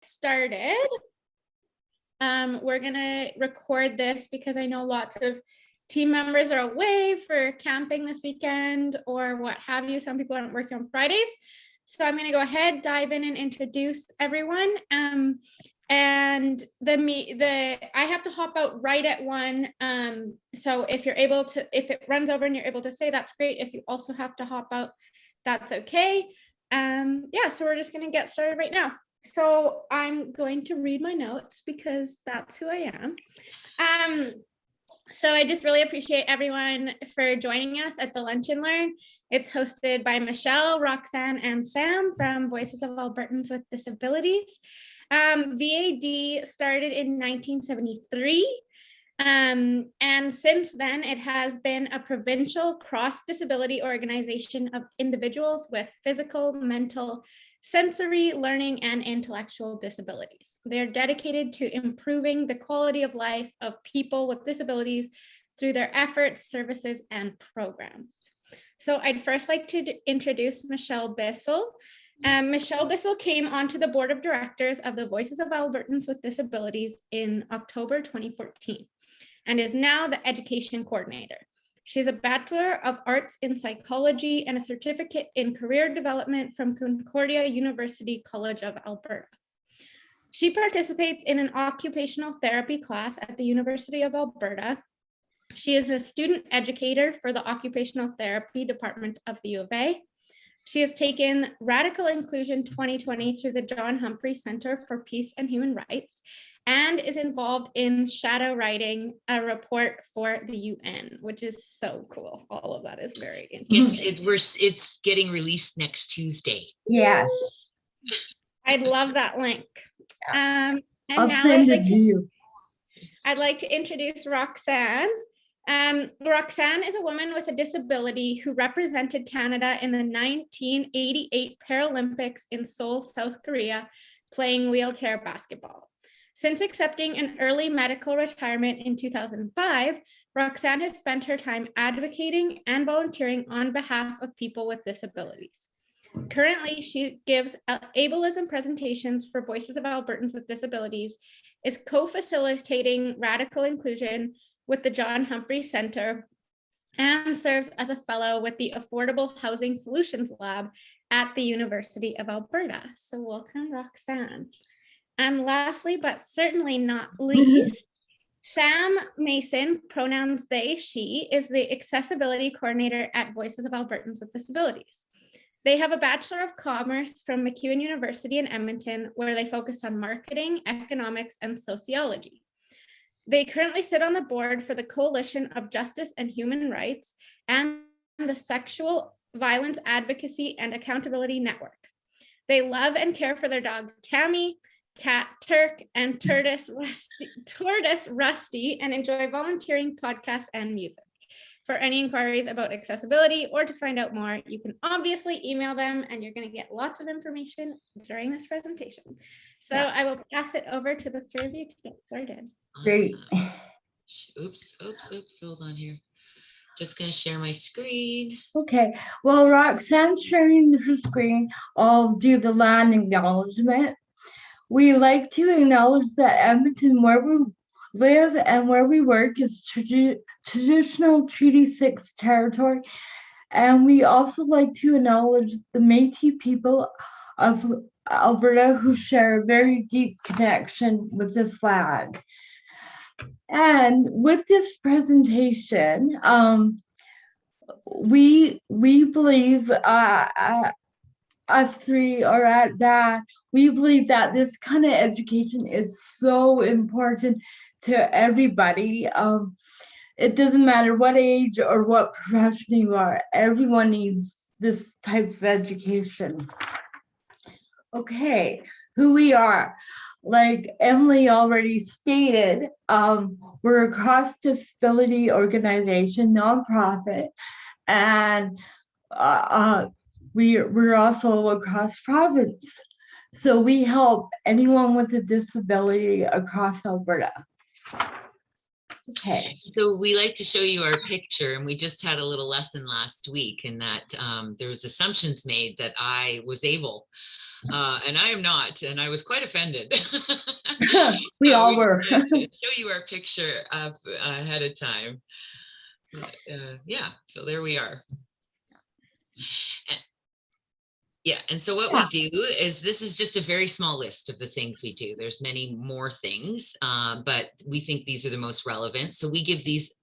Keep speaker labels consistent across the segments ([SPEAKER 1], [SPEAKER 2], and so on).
[SPEAKER 1] started. We're gonna record this because I know lots of team members are away for camping this weekend or what have you. Some people aren't working on Fridays. So I'm gonna go ahead, dive in and introduce everyone. And I have to hop out right at 1. So if you're able to, if it runs over and you're able to say, that's great. If you also have to hop out, that's okay. Yeah, so we're just gonna get started right now. So I'm going to read my notes because that's who I am. So I just really appreciate everyone for joining us at the Lunch and Learn. It's hosted by Michelle, Roxanne, and Sam from Voices of Albertans with Disabilities. VAD started in 1973. And since then, it has been a provincial cross-disability organization of individuals with physical, mental, sensory, learning, and intellectual disabilities. They're dedicated to improving the quality of life of people with disabilities through their efforts, services, and programs. So I'd first like to introduce Michelle Bissell. Michelle Bissell came onto the board of directors of the Voices of Albertans with Disabilities in October 2014 and is now the education coordinator. She has a Bachelor of Arts in Psychology and a certificate in career development from Concordia University College of Alberta. She participates in an occupational therapy class at the University of Alberta. She is a student educator for the occupational therapy department of the U of A. She has taken Radical Inclusion 2020 through the John Humphrey Center for Peace and Human Rights and is involved in shadow writing a report for the UN, which is so cool. All of that is very interesting.
[SPEAKER 2] It's getting released next Tuesday.
[SPEAKER 3] Yes.
[SPEAKER 1] I'd love that link. And
[SPEAKER 3] I'll
[SPEAKER 1] now
[SPEAKER 3] send it to you.
[SPEAKER 1] I'd like to introduce Roxanne. Roxanne is a woman with a disability who represented Canada in the 1988 Paralympics in Seoul, South Korea, playing wheelchair basketball. Since accepting an early medical retirement in 2005, Roxanne has spent her time advocating and volunteering on behalf of people with disabilities. Currently, she gives ableism presentations for Voices of Albertans with Disabilities, is co-facilitating radical inclusion with the John Humphrey Center, and serves as a fellow with the Affordable Housing Solutions Lab at the University of Alberta. So welcome, Roxanne. And lastly, but certainly not least, Sam Mason, pronouns they, she, is the accessibility coordinator at Voices of Albertans with Disabilities. They have a Bachelor of Commerce from MacEwan University in Edmonton, where they focused on marketing, economics, and sociology. They currently sit on the board for the Coalition of Justice and Human Rights and the Sexual Violence Advocacy and Accountability Network. They love and care for their dog, Tammy, cat Turk, and tortoise Rusty, and enjoy volunteering, podcasts, and music. For any inquiries about accessibility or to find out more, you can obviously email them, and you're going to get lots of information during this presentation. So yeah. I will pass it over to the three of you to get started.
[SPEAKER 2] Awesome.
[SPEAKER 3] Great.
[SPEAKER 2] Oops, hold on here. Just going to share my screen.
[SPEAKER 3] Okay, well, Roxanne's sharing her screen. I'll do the land acknowledgement. We like to acknowledge that Edmonton, where we live and where we work, is traditional Treaty 6 territory. And we also like to acknowledge the Métis people of Alberta who share a very deep connection with this flag. And with this presentation, we believe us three are at that. We believe that this kind of education is so important to everybody. It doesn't matter what age or what profession you are, everyone needs this type of education. Okay, who we are. Like Emily already stated, we're a cross-disability organization, nonprofit, and we're also across province. So we help anyone with a disability across Alberta. Okay.
[SPEAKER 2] So we like to show you our picture, and we just had a little lesson last week in that there was assumptions made that I was able. And I am not, and I was quite offended.
[SPEAKER 3] We
[SPEAKER 2] So
[SPEAKER 3] all
[SPEAKER 2] we
[SPEAKER 3] were.
[SPEAKER 2] decided to show you our picture up ahead of time. Yeah, so there we are. Yeah, and so what we do is, this is just a very small list of the things we do. There's many more things, but we think these are the most relevant. So we give these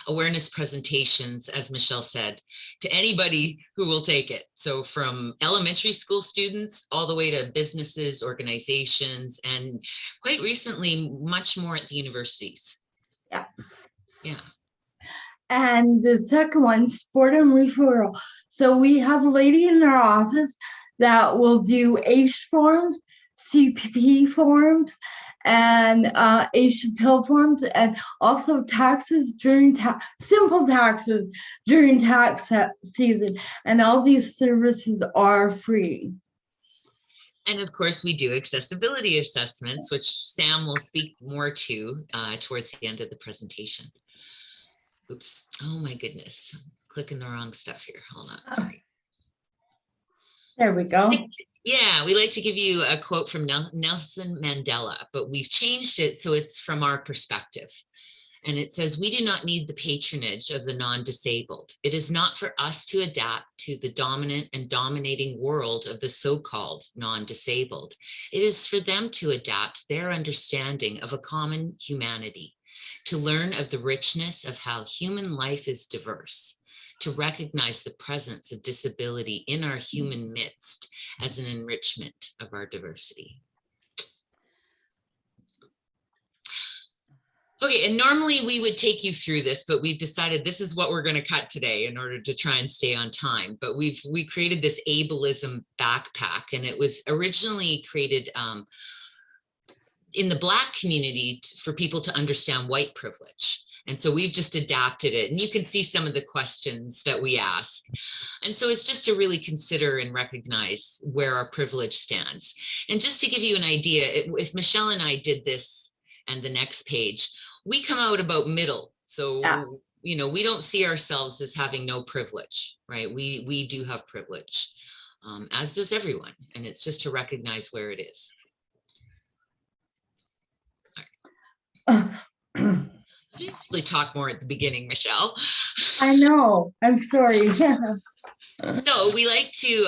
[SPEAKER 2] awareness presentations, as Michelle said, to anybody who will take it. So from elementary school students all the way to businesses, organizations, and quite recently, much more at the universities.
[SPEAKER 3] Yeah.
[SPEAKER 2] Yeah.
[SPEAKER 3] And the second one, sport and referral. So we have a lady in our office that will do ACE forms, CPP forms, and ACE appeal forms, and also taxes during simple taxes during tax season. And all these services are free.
[SPEAKER 2] And of course, we do accessibility assessments, which Sam will speak more to towards the end of the presentation. Oops, oh my goodness, I'm clicking the wrong stuff here. Hold on. All right.
[SPEAKER 3] There we go.
[SPEAKER 2] Yeah, we like to give you a quote from Nelson Mandela, but we've changed it so it's from our perspective. And it says, "We do not need the patronage of the non-disabled. It is not for us to adapt to the dominant and dominating world of the so-called non-disabled. It is for them to adapt their understanding of a common humanity, to learn of the richness of how human life is diverse, to recognize the presence of disability in our human midst as an enrichment of our diversity." Okay, and normally we would take you through this, but we've decided this is what we're going to cut today in order to try and stay on time. But we created this ableism backpack, and it was originally created in the Black community for people to understand white privilege. And so we've just adapted it, and you can see some of the questions that we ask. And so it's just to really consider and recognize where our privilege stands. And just to give you an idea, if Michelle and I did this and the next page, we come out about middle. So, you know, we don't see ourselves as having no privilege, right? We do have privilege, as does everyone. And it's just to recognize where it is. You usually talk more at the beginning, Michelle.
[SPEAKER 3] I know, I'm sorry.
[SPEAKER 2] So we like to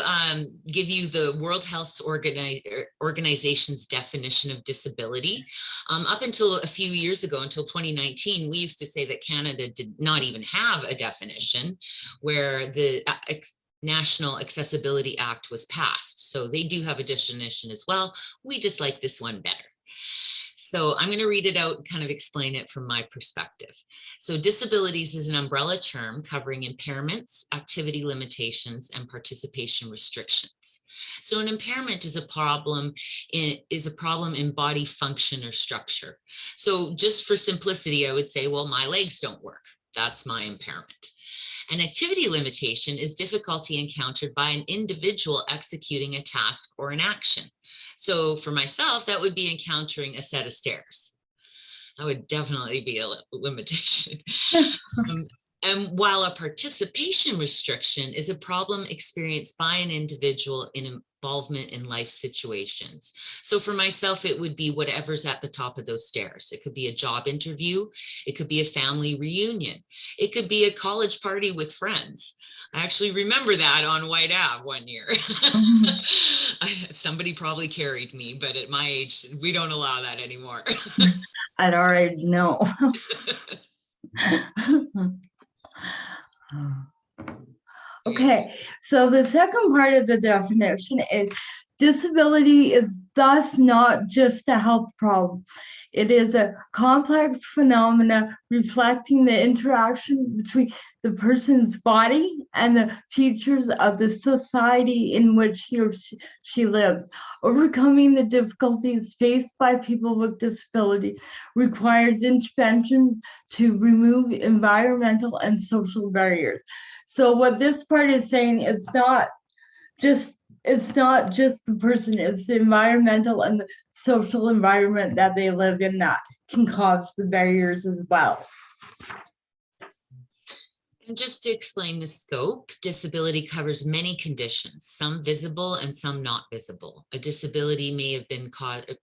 [SPEAKER 2] give you the World Health Organization's definition of disability. Up until a few years ago, until 2019, we used to say that Canada did not even have a definition, where the National Accessibility Act was passed. So they do have a definition as well. We just like this one better. So I'm going to read it out and kind of explain it from my perspective. So disabilities is an umbrella term covering impairments, activity limitations, and participation restrictions. So an impairment is a problem in body function or structure. So just for simplicity, I would say, well, my legs don't work. That's my impairment. An activity limitation is difficulty encountered by an individual executing a task or an action. So for myself, that would be encountering a set of stairs. That would definitely be a limitation. And while a participation restriction is a problem experienced by an individual in involvement in life situations. So for myself, it would be whatever's at the top of those stairs. It could be a job interview. It could be a family reunion. It could be a college party with friends. I actually remember that on White Ave one year. Somebody probably carried me, but at my age, we don't allow that anymore.
[SPEAKER 3] I'd already know. Okay, so the second part of the definition is disability is thus not just a health problem. It is a complex phenomena reflecting the interaction between the person's body and the features of the society in which he or she lives. Overcoming the difficulties faced by people with disability requires intervention to remove environmental and social barriers. So what this part is saying is it's not just the person, it's the environmental and the social environment that they live in that can cause the barriers as well.
[SPEAKER 2] And just to explain the scope, disability covers many conditions, some visible and some not visible. A disability may have been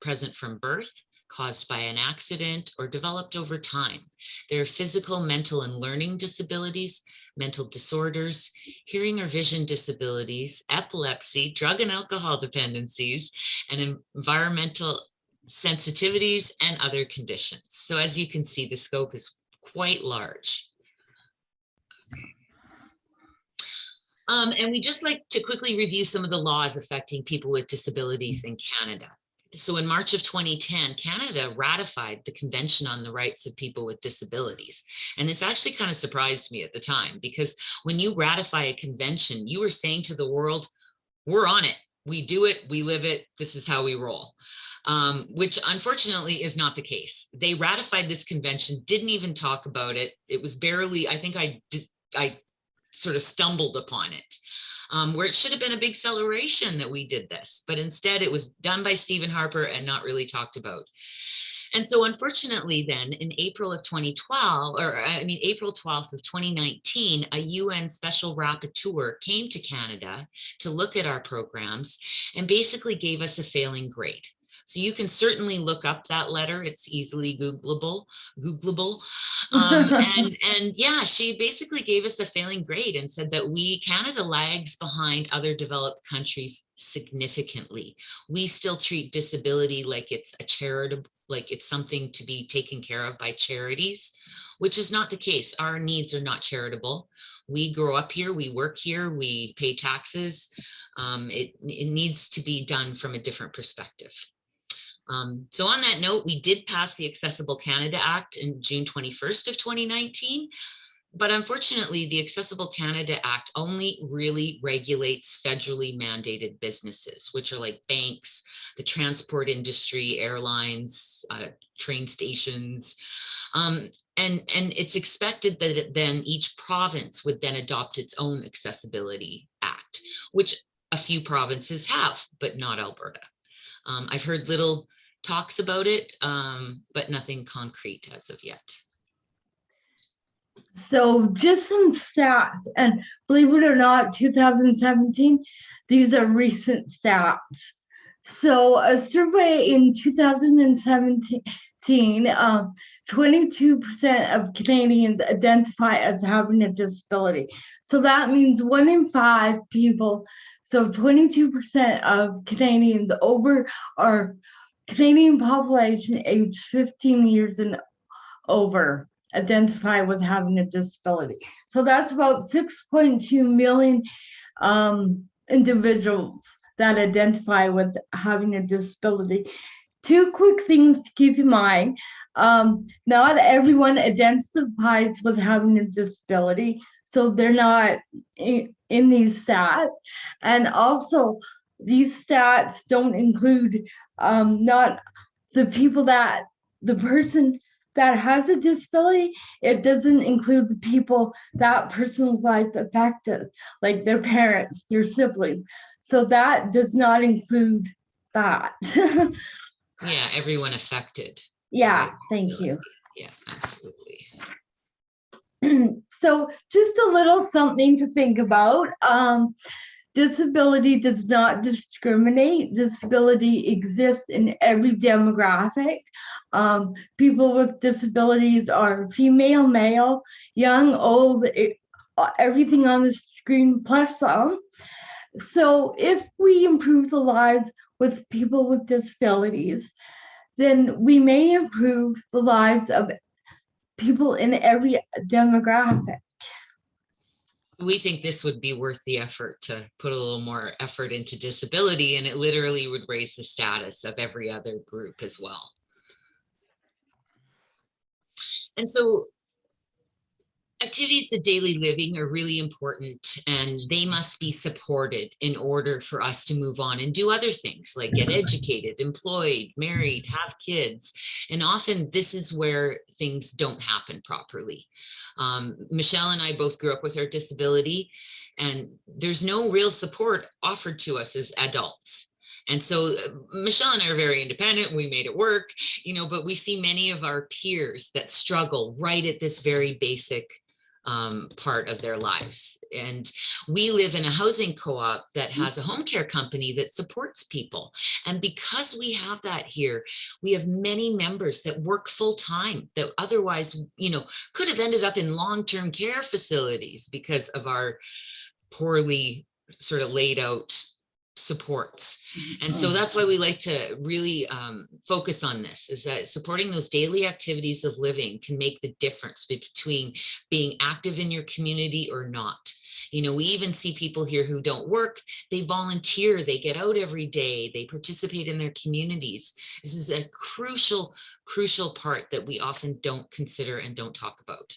[SPEAKER 2] present from birth, caused by an accident, or developed over time. There are physical, mental, and learning disabilities, mental disorders, hearing or vision disabilities, epilepsy, drug and alcohol dependencies, and environmental sensitivities and other conditions. So as you can see, the scope is quite large. And we just like to quickly review some of the laws affecting people with disabilities in Canada. So in March of 2010, Canada ratified the Convention on the Rights of People with Disabilities. And this actually kind of surprised me at the time, because when you ratify a convention, you are saying to the world, we're on it, we do it, we live it, this is how we roll. Which unfortunately is not the case. They ratified this convention, didn't even talk about it. It was barely, I think I sort of stumbled upon it, where it should have been a big celebration that we did this, but instead it was done by Stephen Harper and not really talked about. And so unfortunately then in April of 2012, or I mean, April 12th of 2019, a UN special rapporteur came to Canada to look at our programs and basically gave us a failing grade. So you can certainly look up that letter. It's easily Googleable. And yeah, she basically gave us a failing grade and said that Canada lags behind other developed countries significantly. We still treat disability like it's a charitable, like it's something to be taken care of by charities, which is not the case. Our needs are not charitable. We grow up here, we work here, we pay taxes. It needs to be done from a different perspective. So on that note, we did pass the Accessible Canada Act in June 21st of 2019, but unfortunately the Accessible Canada Act only really regulates federally mandated businesses, which are like banks, the transport industry, airlines, train stations. And it's expected that then each province would then adopt its own Accessibility Act, which a few provinces have, but not Alberta. I've heard little talks about it, but nothing concrete as of yet.
[SPEAKER 3] So just some stats, and believe it or not, 2017, these are recent stats. So a survey in 2017, 22% of Canadians identify as having a disability. So that means 1 in 5 people, so 22% of Canadians over our Canadian population aged 15 years and over identify with having a disability. So that's about 6.2 million individuals that identify with having a disability. 2 quick things to keep in mind. Not everyone identifies with having a disability, so they're not in these stats. And also, these stats don't include not the people that the person that has a disability. It doesn't include the people that person's life affected, like their parents, their siblings. So that does not include that.
[SPEAKER 2] Yeah, everyone affected.
[SPEAKER 3] Yeah,
[SPEAKER 2] right?
[SPEAKER 3] thank you.
[SPEAKER 2] Yeah, absolutely.
[SPEAKER 3] So just a little something to think about. Disability does not discriminate. Disability exists in every demographic. People with disabilities are female, male, young, old, everything on the screen plus some. So if we improve the lives with people with disabilities, then we may improve the lives of people in every demographic.
[SPEAKER 2] We think this would be worth the effort to put a little more effort into disability, and it literally would raise the status of every other group as well. And so activities of daily living are really important, and they must be supported in order for us to move on and do other things like get educated, employed, married, have kids. And often this is where things don't happen properly. Michelle and I both grew up with our disability, and there's no real support offered to us as adults. And so Michelle and I are very independent. We made it work, you know, but we see many of our peers that struggle right at this very basic part of their lives. And we live in a housing co-op that has a home care company that supports people. And because we have that here, we have many members that work full time that otherwise, could have ended up in long-term care facilities because of our poorly sort of laid out supports. And so that's why we like to really focus on this, is that supporting those daily activities of living can make the difference between being active in your community or not. We even see people here who don't work, they volunteer, they get out every day, they participate in their communities. This is a crucial part that we often don't consider and don't talk about.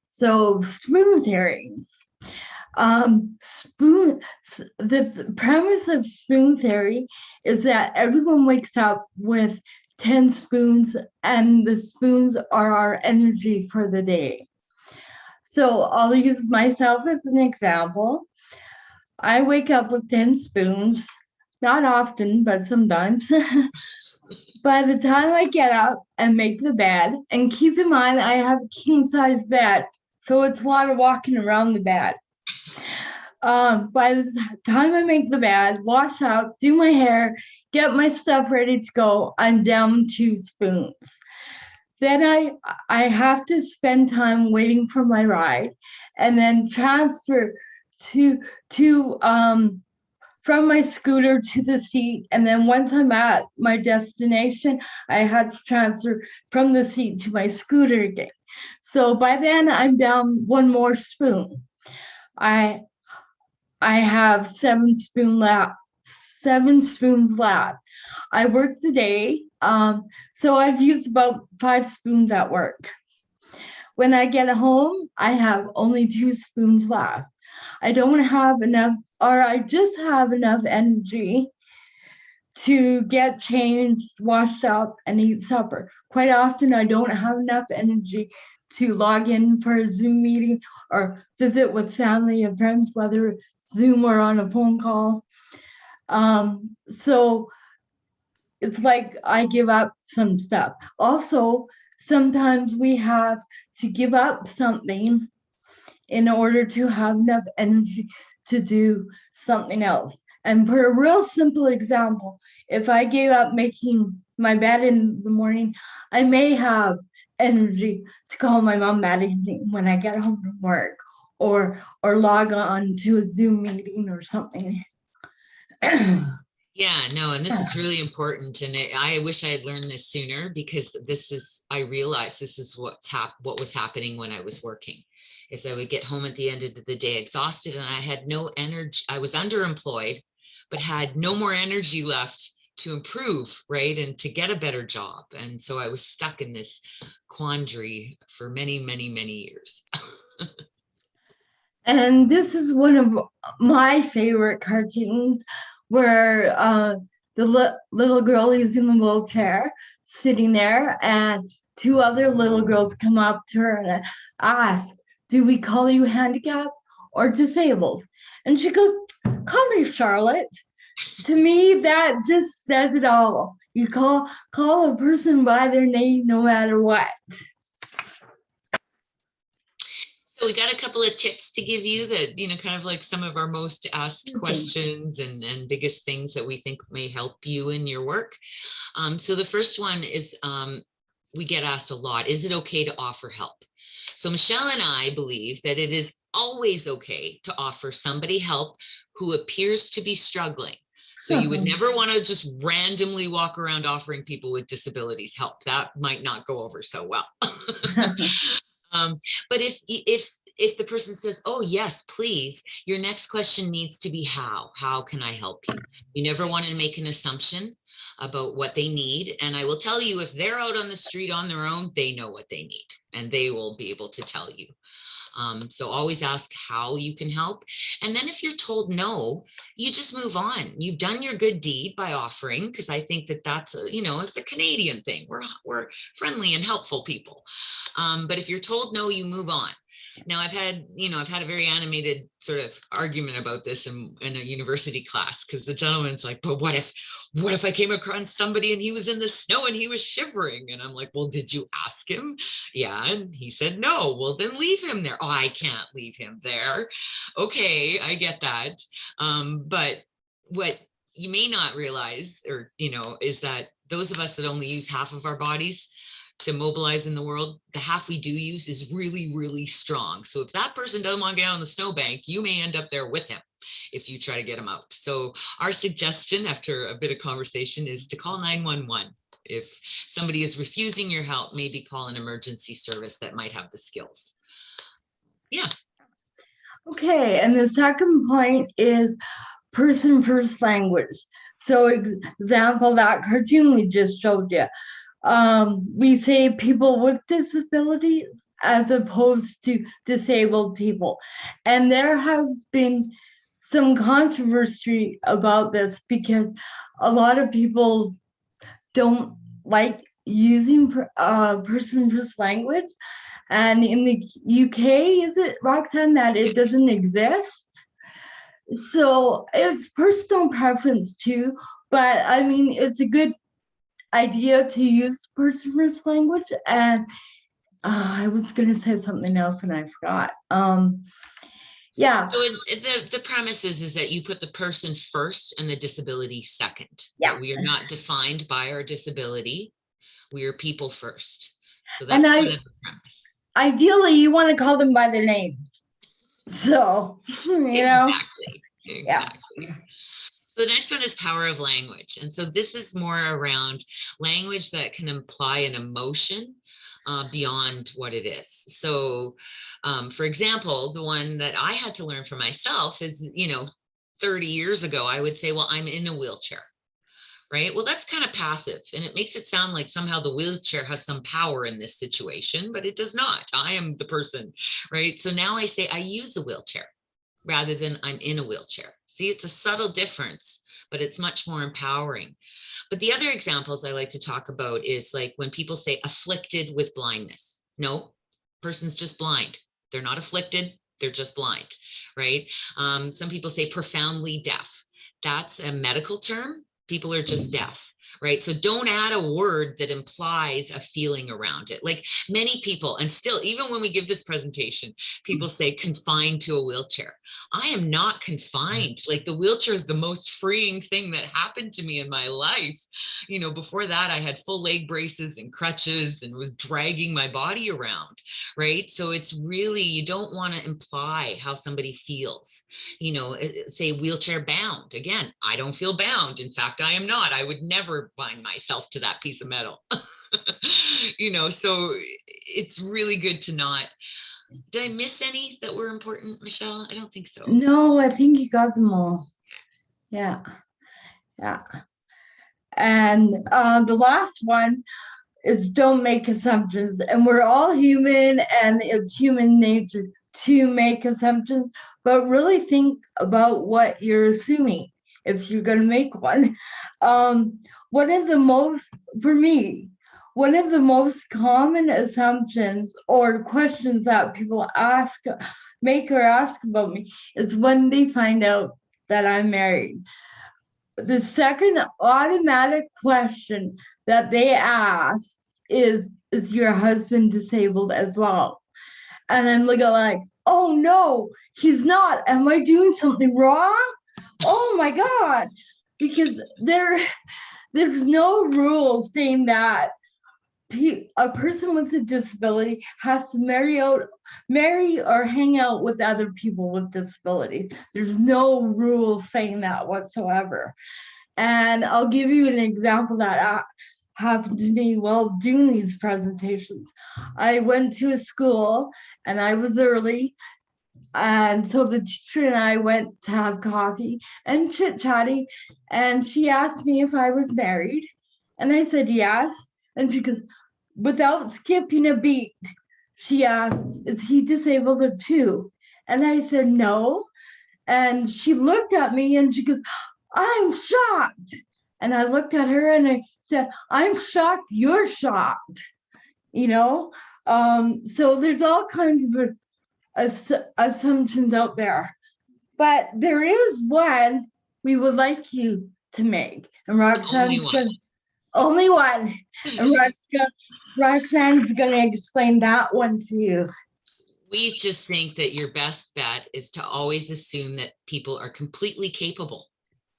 [SPEAKER 3] So spoon theory. The premise of spoon theory is that everyone wakes up with 10 spoons, and the spoons are our energy for the day. So I'll use myself as an example. I wake up with 10 spoons, not often, but sometimes. By the time I get up and make the bed, and keep in mind I have a king size bed, so it's a lot of walking around the bed. By the time I make the bed, wash up, do my hair, get my stuff ready to go, I'm down 2 spoons. Then I have to spend time waiting for my ride, and then transfer from my scooter to the seat. And then once I'm at my destination, I had to transfer from the seat to my scooter again. So by then I'm down 1 more spoon. I have 7 spoons left. I work the day, so I've used about 5 spoons at work. When I get home, I have only 2 spoons left. I don't have enough, or I just have enough energy to get changed, washed up, and eat supper. Quite often, I don't have enough energy to log in for a Zoom meeting or visit with family and friends, whether Zoom or on a phone call. So it's like I give up some stuff. Also, sometimes we have to give up something in order to have enough energy to do something else. And for a real simple example, if I gave up making my bed in the morning, I may have energy to call my mom that evening when I get home from work, or log on to a Zoom meeting or something.
[SPEAKER 2] Yeah, no, and this is really important. And I wish I had learned this sooner, because I realized this is what was happening when I was working, is I would get home at the end of the day exhausted, and I had no energy. I was underemployed, but had no more energy left to improve, right? And to get a better job. And so I was stuck in this quandary for many, many, many years.
[SPEAKER 3] And this is one of my favorite cartoons, where the little girl is in the wheelchair sitting there, and 2 other little girls come up to her and ask, "Do we call you handicapped or disabled?" And she goes, "Call me Charlotte." To me, that just says it all. You call a person by their name no matter what.
[SPEAKER 2] So we got a couple of tips to give you that, kind of like some of our most asked questions and biggest things that we think may help you in your work. So the first one is, we get asked a lot, is it okay to offer help? So Michelle and I believe that it is always okay to offer somebody help who appears to be struggling. So you would never want to just randomly walk around offering people with disabilities help. That might not go over so well. But if the person says, "Oh yes, please," your next question needs to be how can I help you? You never want to make an assumption about what they need. And I will tell you, if they're out on the street on their own, they know what they need, and they will be able to tell you. So always ask how you can help. And then if you're told no, you just move on. You've done your good deed by offering, because I think that that's it's a Canadian thing. We're friendly and helpful people. But if you're told no, you move on. Now I've had a very animated sort of argument about this in a university class, because the gentleman's like, but what if I came across somebody and he was in the snow and he was shivering? And I'm like, well, did you ask him? Yeah. And he said, no. Well, then leave him there. Oh, I can't leave him there. Okay, I get that. But what you may not realize, or, is that those of us that only use half of our bodies to mobilize in the world, the half we do use is really, really strong. So if that person doesn't want to get on the snowbank, you may end up there with him if you try to get him out. So our suggestion after a bit of conversation is to call 911. If somebody is refusing your help, maybe call an emergency service that might have the skills. Yeah.
[SPEAKER 3] Okay, and the second point is person first language. So example, that cartoon we just showed you. We say people with disabilities as opposed to disabled people. And there has been some controversy about this because a lot of people don't like using person first language. And in the UK, is it, Roxanne, that it doesn't exist? So it's personal preference too, but I mean, it's a good idea to use person first language. And I was going to say something else and I forgot. Yeah.
[SPEAKER 2] So the premise is that you put the person first and the disability second.
[SPEAKER 3] Yeah.
[SPEAKER 2] We are not defined by our disability. We are people first. So that's
[SPEAKER 3] And
[SPEAKER 2] kind of the premise.
[SPEAKER 3] Ideally, you want to call them by their names. So,
[SPEAKER 2] Exactly.
[SPEAKER 3] Yeah.
[SPEAKER 2] The next one is power of language. And so this is more around language that can imply an emotion beyond what it is. So, for example, the one that I had to learn for myself is, 30 years ago, I would say, well, I'm in a wheelchair, right? Well, that's kind of passive. And it makes it sound like somehow the wheelchair has some power in this situation, but it does not. I am the person, right? So now I say I use a wheelchair rather than I'm in a wheelchair. See, it's a subtle difference, but it's much more empowering. But the other examples I like to talk about is like when people say afflicted with blindness. No, person's just blind. They're not afflicted, they're just blind, right? Some people say profoundly deaf. That's a medical term. People are just deaf. Right? So don't add a word that implies a feeling around it. Like many people, and still, even when we give this presentation, people say confined to a wheelchair. I am not confined. Like the wheelchair is the most freeing thing that happened to me in my life. Before that, I had full leg braces and crutches and was dragging my body around, right? So it's really, you don't want to imply how somebody feels. Say wheelchair bound. Again, I don't feel bound. In fact, I am not. I would never bind myself to that piece of metal. So it's really good to not. Did I miss any that were important, Michelle? I don't think so.
[SPEAKER 3] No, I think you got them all. Yeah. And the last one is don't make assumptions. And we're all human and it's human nature to make assumptions, but really think about what you're assuming if you're going to make one. One of the most common assumptions or questions that people make about me is when they find out that I'm married. The second automatic question that they ask is your husband disabled as well? And I'm like, oh no, he's not. Am I doing something wrong? Oh my God. Because there's no rule saying that a person with a disability has to marry or hang out with other people with disabilities. There's no rule saying that whatsoever. And I'll give you an example that happened to me while doing these presentations. I went to a school and I was early. And so the teacher and I went to have coffee and chit-chatting, and she asked me if I was married. And I said, yes. And she goes, without skipping a beat, she asked, is he disabled too? And I said, no. And she looked at me and she goes, I'm shocked. And I looked at her and I said, I'm shocked you're shocked. So there's all kinds of assumptions out there. But there is one we would like you to make. And Roxanne's only one. And Roxanne's gonna explain that one to you.
[SPEAKER 2] We just think that your best bet is to always assume that people are completely capable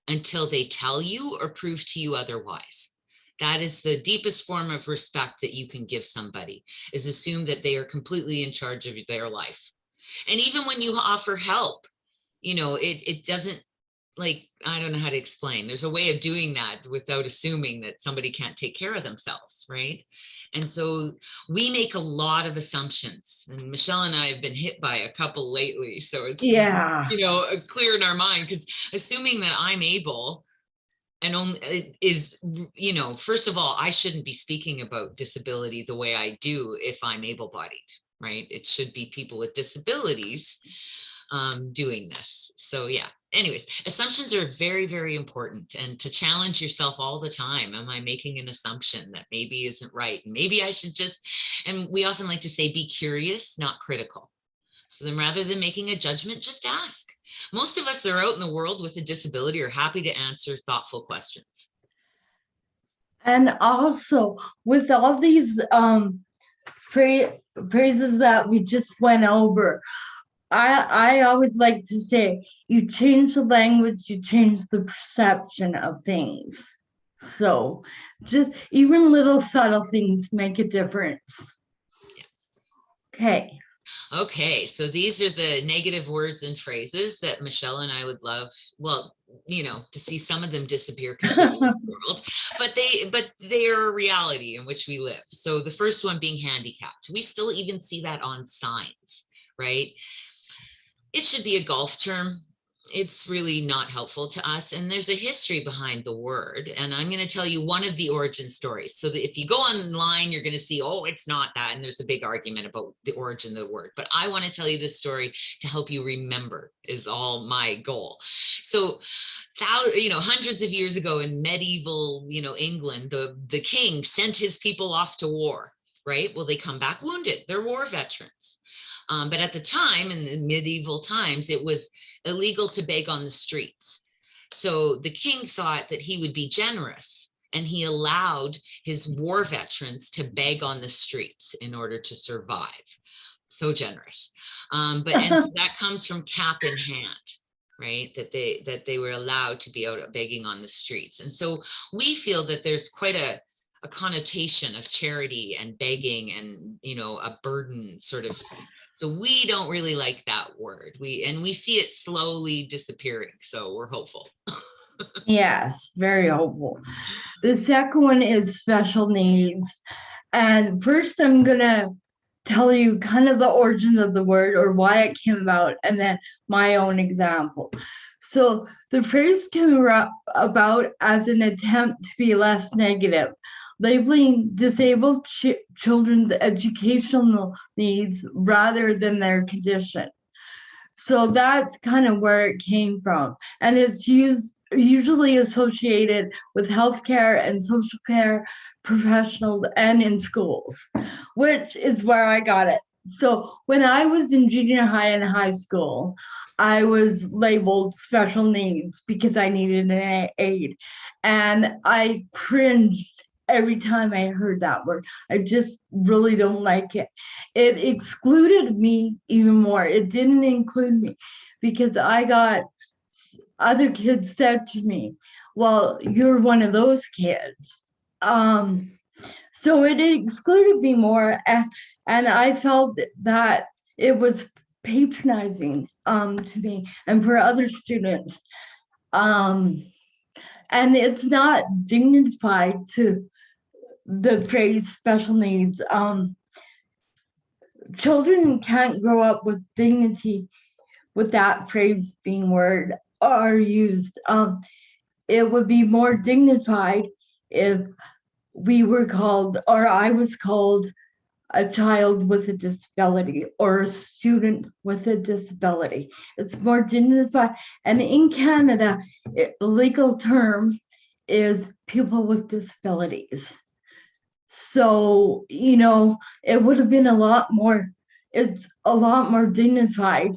[SPEAKER 2] until they tell you or prove to you otherwise. That is the deepest form of respect that you can give somebody, is assume that they are completely in charge of their life. And even when you offer help, you know, it doesn't, like, I don't know how to explain. There's a way of doing that without assuming that somebody can't take care of themselves, right? And so we make a lot of assumptions, and Michelle and I have been hit by a couple lately. So it's, you know, clear in our mind, because assuming that I'm able and only is, you know, first of all, I shouldn't be speaking about disability the way I do if I'm able-bodied, right? It should be people with disabilities doing this. So yeah, anyways, assumptions are very, very important, and to challenge yourself all the time. Am I making an assumption that maybe isn't right? Maybe I should just, and we often like to say, be curious, not critical. So then rather than making a judgment, just ask. Most of us that are out in the world with a disability are happy to answer thoughtful questions.
[SPEAKER 3] And also with all these phrases that we just went over, I always like to say, you change the language, you change the perception of things. So just even little subtle things make a difference. Okay.
[SPEAKER 2] Okay, so these are the negative words and phrases that Michelle and I would love, well, you know, to see some of them disappear completely in the world, but they are a reality in which we live. So the first one being handicapped. We still even see that on signs, right? It should be a golf term. It's really not helpful to us. And there's a history behind the word. And I'm going to tell you one of the origin stories. So that if you go online, you're going to see, oh, it's not that. And there's a big argument about the origin of the word. But I want to tell you this story to help you remember, is all my goal. So, you know, hundreds of years ago in medieval, you know, England, the king sent his people off to war, right? Well, they come back wounded. They're war veterans. But at the time, in the medieval times, it was illegal to beg on the streets. So the king thought that he would be generous, and he allowed his war veterans to beg on the streets in order to survive. So generous. And so that comes from cap in hand, right? That they were allowed to be out begging on the streets. And so we feel that there's quite a connotation of charity and begging and, you know, a burden sort of. So we don't really like that word. We see it slowly disappearing. So we're hopeful.
[SPEAKER 3] Yes, very hopeful. The second one is special needs. And first I'm gonna tell you kind of the origin of the word or why it came about, and then my own example. So the phrase came about as an attempt to be less negative, labeling disabled children's educational needs rather than their condition. So that's kind of where it came from. And it's usually associated with healthcare and social care professionals and in schools, which is where I got it. So when I was in junior high and high school, I was labeled special needs because I needed an aid. And I cringed every time I heard that word. I just really don't like it. It excluded me even more. It didn't include me because I got other kids said to me, well, you're one of those kids. So it excluded me more, and I felt that it was patronizing to me and for other students. And it's not dignified to the phrase special needs. Children can't grow up with dignity with that phrase being word or used. It would be more dignified if we were called, or I was called, a child with a disability or a student with a disability. It's more dignified. And in Canada, the legal term is people with disabilities. So, you know, it would have been a lot more it's a lot more dignified.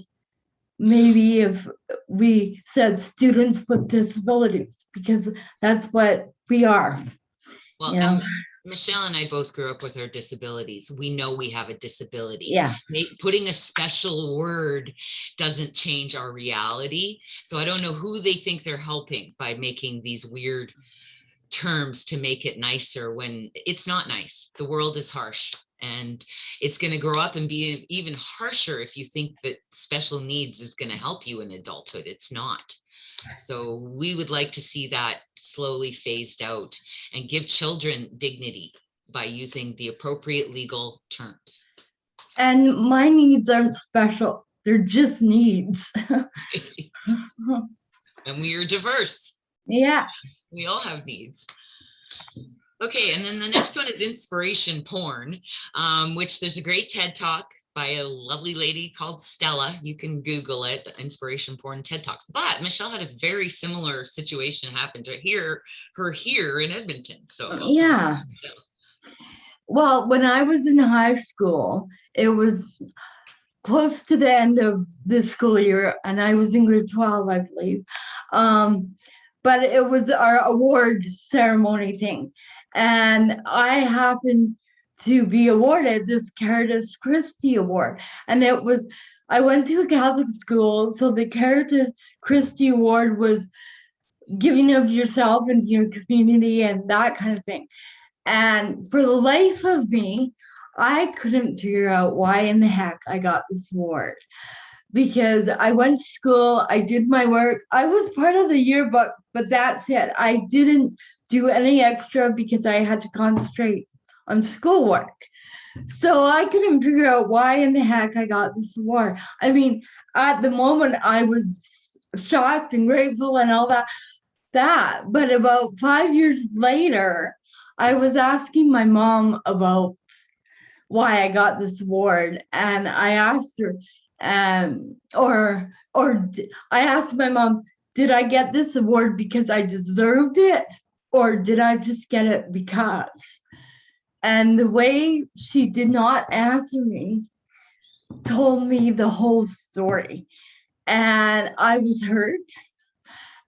[SPEAKER 3] Maybe if we said students with disabilities, because that's what we are.
[SPEAKER 2] Well,
[SPEAKER 3] You know?
[SPEAKER 2] Michelle and I both grew up with our disabilities. We know we have a disability.
[SPEAKER 3] Yeah.
[SPEAKER 2] Putting a special word doesn't change our reality. So I don't know who they think they're helping by making these weird terms to make it nicer when it's not nice. The world is harsh, and it's going to grow up and be even harsher if you think that special needs is going to help you in adulthood. It's not. So we would like to see that slowly phased out and give children dignity by using the appropriate legal terms.
[SPEAKER 3] And my needs aren't special. They're just needs.
[SPEAKER 2] And we are diverse.
[SPEAKER 3] Yeah.
[SPEAKER 2] We all have needs. Okay, and then the next one is inspiration porn, which there's a great TED Talk by a lovely lady called Stella. You can Google it, inspiration porn TED Talks. But Michelle had a very similar situation happen to her here in Edmonton. So
[SPEAKER 3] yeah. Well, when I was in high school, it was close to the end of the school year, and I was in grade 12, I believe. But it was our award ceremony thing. And I happened to be awarded this Caritas Christi Award. And I went to a Catholic school, so the Caritas Christi Award was giving of yourself and your community and that kind of thing. And for the life of me, I couldn't figure out why in the heck I got this award. Because I went to school, I did my work, I was part of the yearbook, but that's it. I didn't do any extra because I had to concentrate on schoolwork. So I couldn't figure out why in the heck I got this award. I mean, at the moment I was shocked and grateful and all that. But about 5 years later, I was asking my mom about why I got this award, and I asked her, I asked my mom, did I get this award because I deserved it, or did I just get it because? And the way she did not answer me told me the whole story. And I was hurt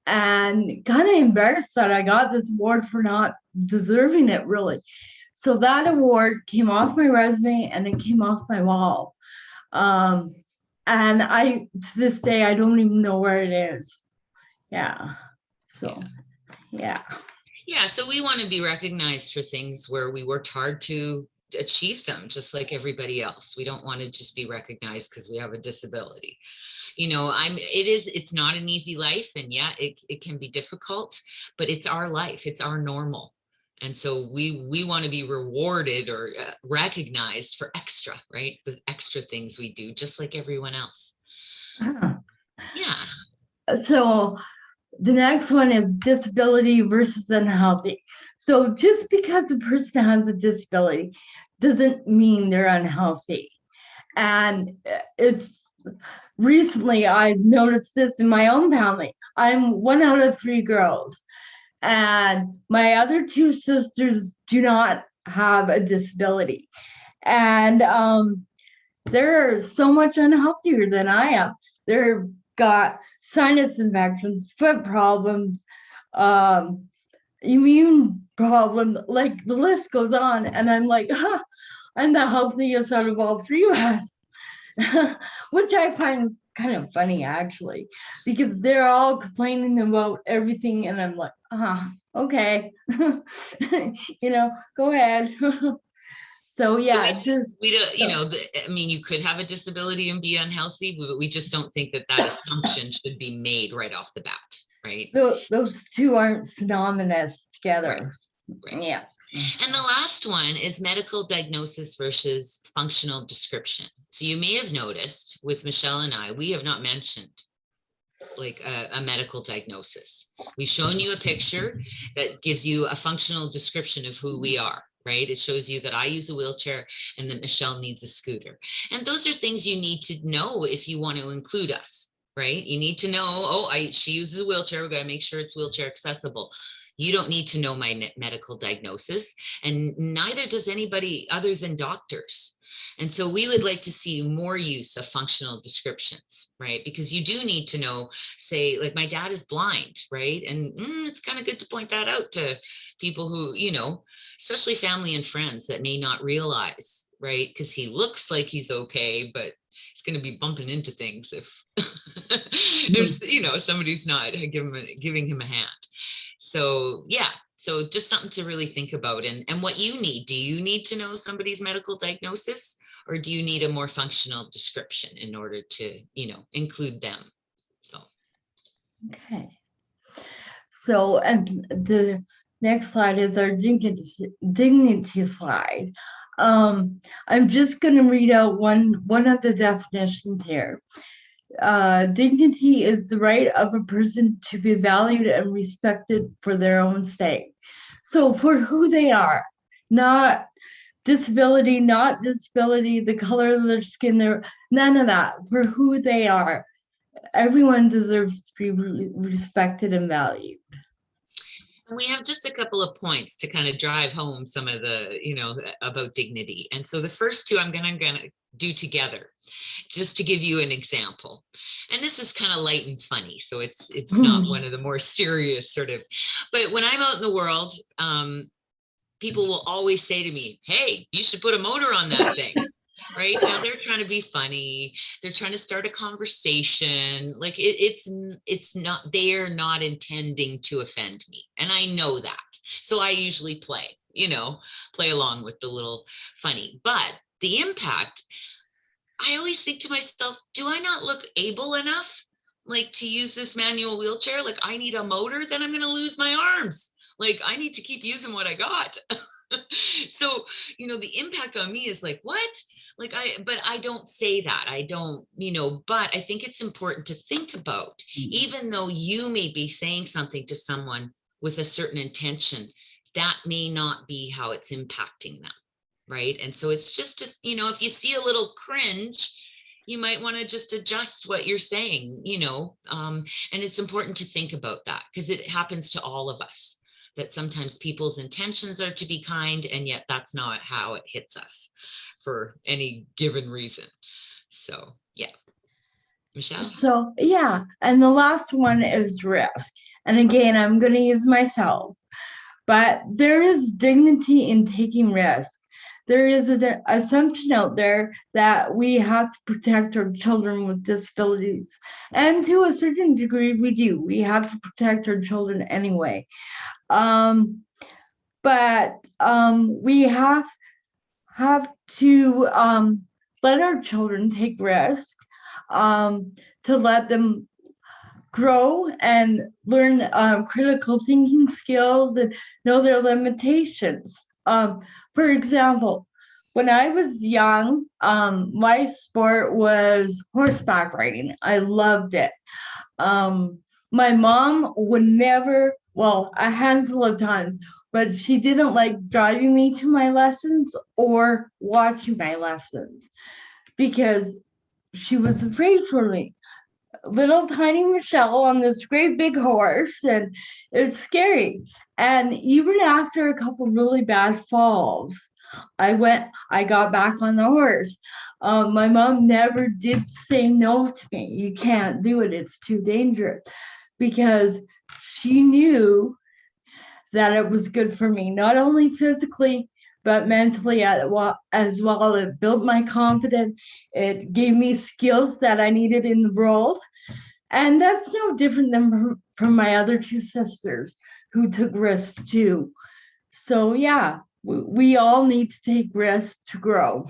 [SPEAKER 3] and kind of embarrassed that I got this award for not deserving it, really. So that award came off my resume and it came off my wall. And to this day, I don't even know where it is. Yeah. So, yeah.
[SPEAKER 2] Yeah, so we want to be recognized for things where we worked hard to achieve them, just like everybody else. We don't want to just be recognized because we have a disability. You know, it's not an easy life, and yeah, it can be difficult, but it's our life, it's our normal. And so we want to be rewarded or recognized for extra, right? The extra things we do, just like everyone else. Yeah.
[SPEAKER 3] So the next one is disability versus unhealthy. So just because a person has a disability doesn't mean they're unhealthy. And it's recently I've noticed this in my own family. I'm 1 out of 3 girls, and my other 2 sisters do not have a disability. And they're so much unhealthier than I am. They've got sinus infections, foot problems, immune problems, like the list goes on. And I'm like, I'm the healthiest out of all 3 of us, which I find kind of funny, actually, because they're all complaining about everything. And I'm like, okay, go ahead. So yeah,
[SPEAKER 2] we don't, I mean, you could have a disability and be unhealthy, but we just don't think that assumption should be made right off the bat, right?
[SPEAKER 3] Those 2 aren't synonymous together.
[SPEAKER 2] Right.
[SPEAKER 3] Yeah.
[SPEAKER 2] And the last one is medical diagnosis versus functional description. So you may have noticed with Michelle and I, we have not mentioned like a medical diagnosis. We've shown you a picture that gives you a functional description of who we are. Right? It shows you that I use a wheelchair and that Michelle needs a scooter. And those are things you need to know if you want to include us, right? You need to know, she uses a wheelchair. We've got to make sure it's wheelchair accessible. You don't need to know my medical diagnosis, and neither does anybody other than doctors. And so we would like to see more use of functional descriptions, right? Because you do need to know, say, like my dad is blind, right? And it's kind of good to point that out to people who, especially family and friends that may not realize, right? Because he looks like he's okay, but he's going to be bumping into things if, if somebody's not giving him a hand. So yeah, so just something to really think about, and what you need. Do you need to know somebody's medical diagnosis, or do you need a more functional description in order to, include them? So.
[SPEAKER 3] Okay. So, and the next slide is our dignity slide. I'm just going to read out one of the definitions here. Dignity is the right of a person to be valued and respected for their own sake. So for who they are, not disability, the color of their skin, none of that, for who they are. Everyone deserves to be respected and valued.
[SPEAKER 2] And we have just a couple of points to kind of drive home some of the, about dignity. And so the first two I'm gonna do together, just to give you an example. And this is kind of light and funny, so it's not one of the more serious sort of, but when I'm out in the world, people will always say to me, hey, you should put a motor on that thing. Right now they're trying to be funny, they're trying to start a conversation, like it's not, they're not intending to offend me, and I know that, so I usually play along with the little funny. But the impact, I always think to myself, do I not look able enough, like, to use this manual wheelchair? Like, I need a motor, then I'm going to lose my arms. Like, I need to keep using what I got. So the impact on me is like, what? Like, but I don't say that. I don't, but I think it's important to think about, even though you may be saying something to someone with a certain intention, that may not be how it's impacting them. Right. And so it's just, if you see a little cringe, you might want to just adjust what you're saying, and it's important to think about that, because it happens to all of us, that sometimes people's intentions are to be kind, and yet that's not how it hits us for any given reason. So yeah. Michelle?
[SPEAKER 3] So yeah, and the last one is risk. And again, I'm going to use myself, but there is dignity in taking risk. There is an assumption out there that we have to protect our children with disabilities. And to a certain degree, we do. We have to protect our children anyway. But we have to let our children take risk, to let them grow and learn critical thinking skills and know their limitations. For example, when I was young, my sport was horseback riding. I loved it. My mom would never, well, a handful of times, but she didn't like driving me to my lessons or watching my lessons because she was afraid for me. Little tiny Michelle on this great big horse, and it was scary. And even after a couple really bad falls, I got back on the horse. My mom never did say no to me. You can't do it, it's too dangerous, because she knew that it was good for me, not only physically, but mentally as well. It built my confidence. It gave me skills that I needed in the world. And that's no different than from my other two sisters who took risks too. So yeah, we all need to take risks to grow.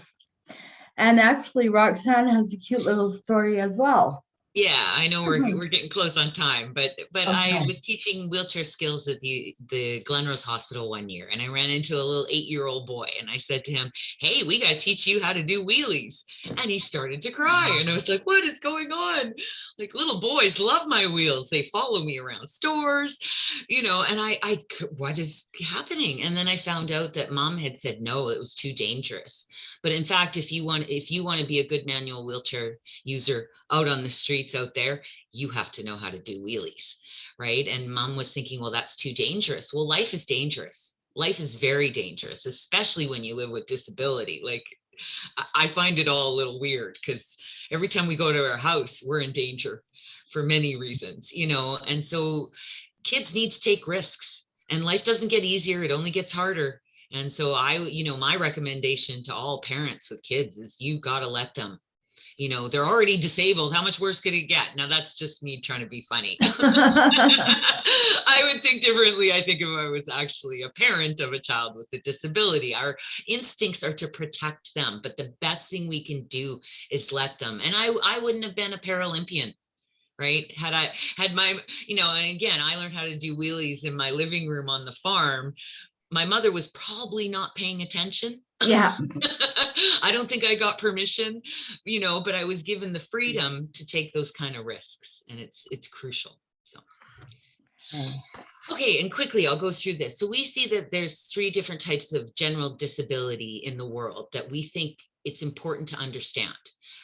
[SPEAKER 3] And actually, Roxanne has a cute little story as well.
[SPEAKER 2] Yeah, I know we're getting close on time, but
[SPEAKER 3] Okay.
[SPEAKER 2] I was teaching wheelchair skills at the Glenrose Hospital one year, and I ran into a little 8-year-old boy, and I said to him, "Hey, we got to teach you how to do wheelies." And he started to cry, and I was like, "What is going on?" Like, little boys love my wheels. They follow me around stores, and I what is happening? And then I found out that mom had said no, it was too dangerous. But in fact, if you want to be a good manual wheelchair user out on the streets out there, you have to know how to do wheelies, right? And mom was thinking, well, that's too dangerous. Well, life is dangerous. Life is very dangerous, especially when you live with disability. Like, I find it all a little weird because every time we go to our house, we're in danger for many reasons, and so kids need to take risks, and life doesn't get easier. It only gets harder. And so my recommendation to all parents with kids is you got to let them. They're already disabled. How much worse could it get? Now, that's just me trying to be funny. I would think differently, I think, if I was actually a parent of a child with a disability. Our instincts are to protect them, but the best thing we can do is let them. And I wouldn't have been a Paralympian, right? Had my, and again, I learned how to do wheelies in my living room on the farm. My mother was probably not paying attention.
[SPEAKER 3] Yeah.
[SPEAKER 2] I don't think I got permission, but I was given the freedom to take those kind of risks, and it's crucial. So. Okay, and quickly, I'll go through this. So we see that there's 3 different types of general disability in the world that we think it's important to understand,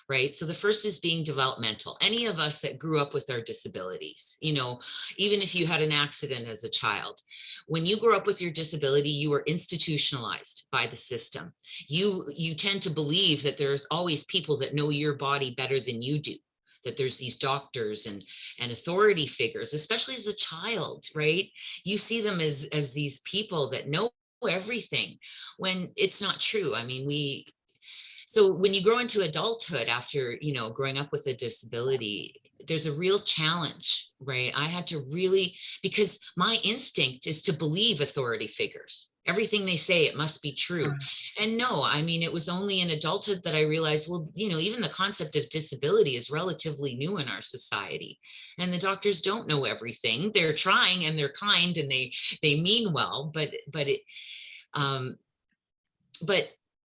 [SPEAKER 2] right? So the first is being developmental. Any of us that grew up with our disabilities, even if you had an accident as a child, when you grow up with your disability, you are institutionalized by the system. You tend to believe that there's always people that know your body better than you do, that there's these doctors and authority figures, especially as a child, right? You see them as these people that know everything, when it's not true. I mean, so when you grow into adulthood after, growing up with a disability, there's a real challenge, right? I had to really, because my instinct is to believe authority figures. Everything they say, it must be true. And no, I mean, it was only in adulthood that I realized, well, even the concept of disability is relatively new in our society. And the doctors don't know everything. They're trying, and they're kind, and they mean well, but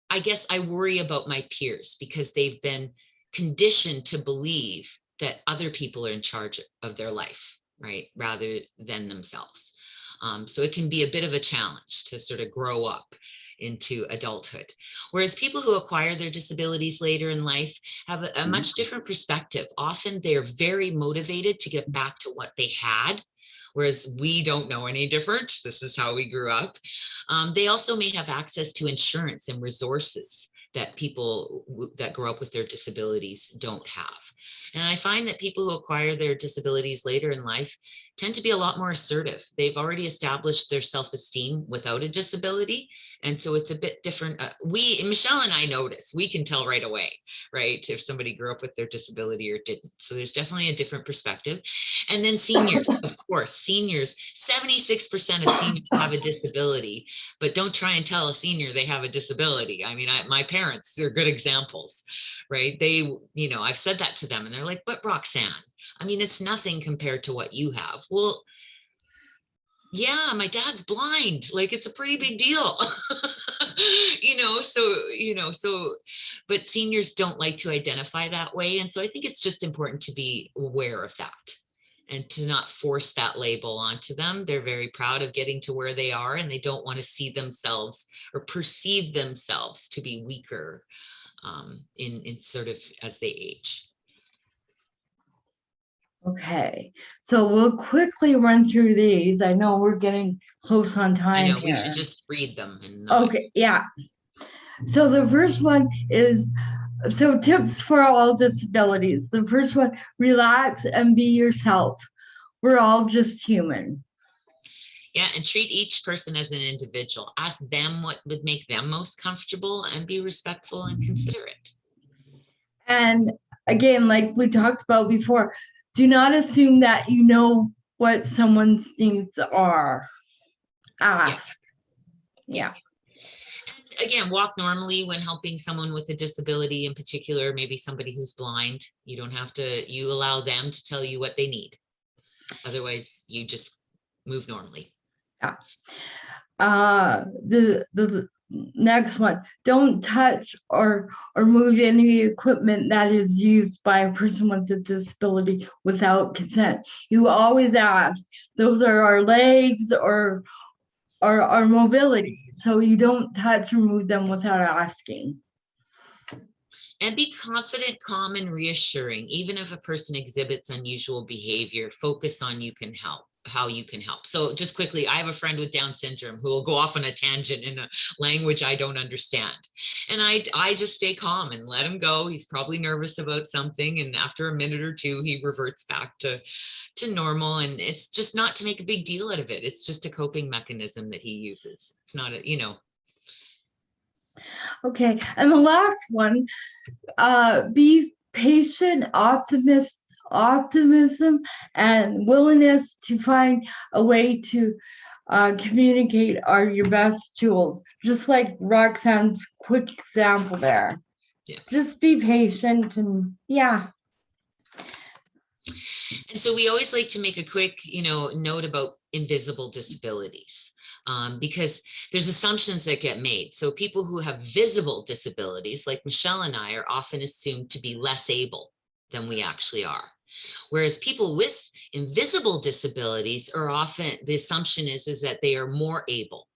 [SPEAKER 2] I guess I worry about my peers because they've been conditioned to believe that other people are in charge of their life, right, rather than themselves. So it can be a bit of a challenge to sort of grow up into adulthood. Whereas people who acquire their disabilities later in life have a much different perspective. Often they're very motivated to get back to what they had, whereas we don't know any different. This is how we grew up. They also may have access to insurance and resources that people that grow up with their disabilities don't have. And I find that people who acquire their disabilities later in life tend to be a lot more assertive. They've already established their self-esteem without a disability. And so it's a bit different. Michelle and I notice, we can tell right away, right, if somebody grew up with their disability or didn't. So there's definitely a different perspective. And then seniors, of course, seniors, 76% of seniors have a disability, but don't try and tell a senior they have a disability. I mean, my parents are good examples, right? I've said that to them and they're like, but Roxanne, I mean, it's nothing compared to what you have. Well, yeah, my dad's blind. Like, it's a pretty big deal. But seniors don't like to identify that way. And so I think it's just important to be aware of that and to not force that label onto them. They're very proud of getting to where they are, and they don't want to see themselves or perceive themselves to be weaker in sort of as they age.
[SPEAKER 3] Okay, so we'll quickly run through these. I know we're getting close on time.
[SPEAKER 2] I know,
[SPEAKER 3] here.
[SPEAKER 2] we should just read them. And
[SPEAKER 3] okay, yeah. So the first one is, so tips for all disabilities. The first one, relax and be yourself. We're all just human.
[SPEAKER 2] Yeah, and treat each person as an individual. Ask them what would make them most comfortable and be respectful and considerate.
[SPEAKER 3] And again, like we talked about before, do not assume that you know what someone's needs are. Ask. Yeah.
[SPEAKER 2] And again, walk normally when helping someone with a disability, in particular, maybe somebody who's blind. You don't have to, you allow them to tell you what they need. Otherwise, you just move normally.
[SPEAKER 3] Yeah. The next one, don't touch or move any equipment that is used by a person with a disability without consent. You always ask. Those are our legs or our mobility. So you don't touch or move them without asking.
[SPEAKER 2] And be confident, calm, and reassuring. Even if a person exhibits unusual behavior, focus on you can help. how you can help. So just quickly, I have a friend with Down syndrome who will go off on a tangent in a language I don't understand. And I just stay calm and let him go. He's probably nervous about something. And after a minute or two, he reverts back to normal. And it's just not to make a big deal out of it. It's just a coping mechanism that he uses. It's not a,
[SPEAKER 3] Okay, and the last one, be patient, optimism, and willingness to find a way to communicate are your best tools. Just like Roxanne's quick example there.
[SPEAKER 2] Yeah.
[SPEAKER 3] Just be patient and yeah.
[SPEAKER 2] And so we always like to make a quick, note about invisible disabilities. Because there's assumptions that get made. So people who have visible disabilities, like Michelle and I, are often assumed to be less able than we actually are. Whereas people with invisible disabilities are often, the assumption is that they are more able